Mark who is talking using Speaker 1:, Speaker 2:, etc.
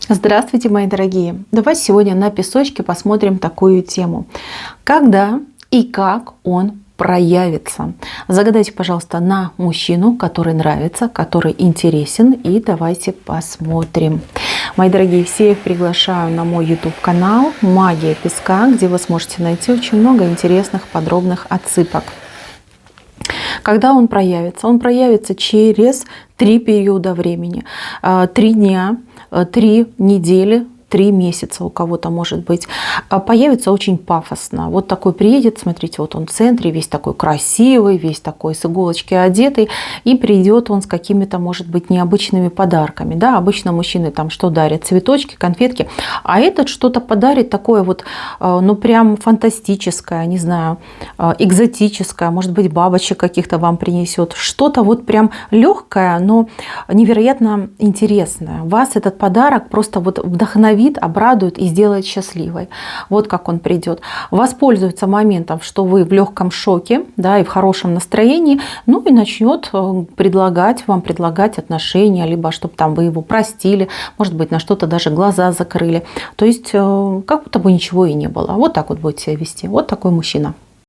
Speaker 1: Здравствуйте, мои дорогие! Давайте сегодня на песочке посмотрим такую тему. Когда и как он проявится? Загадайте, пожалуйста, на мужчину, который нравится, который интересен. И давайте посмотрим. Мои дорогие, всех приглашаю на мой YouTube-канал «Магия песка», где вы сможете найти очень много интересных подробных отсыпок. Когда он проявится? Он проявится через 3 периода времени. 3 дня, 3 недели, 3 месяца у кого-то может быть. Появится очень пафосно. Вот такой приедет, смотрите, вот он в центре, весь такой красивый, весь такой с иголочки одетый. И придет он с какими-то, может быть, необычными подарками. Да, обычно мужчины там что дарят? Цветочки, конфетки. А этот что-то подарит такое вот, ну прям фантастическое, не знаю, экзотическое. Может быть, бабочек каких-то вам принесет. Что-то вот прям легкое, но невероятно интересное. Вас этот подарок просто вот вдохновит, обрадует и сделает счастливой. Вот как он придет. Воспользуется моментом, что вы в легком шоке, да, и в хорошем настроении, ну и начнет вам предлагать отношения, либо чтобы там вы его простили, может быть, на что-то даже глаза закрыли. То есть как будто бы ничего и не было. Вот так вот будет себя вести. Вот такой мужчина.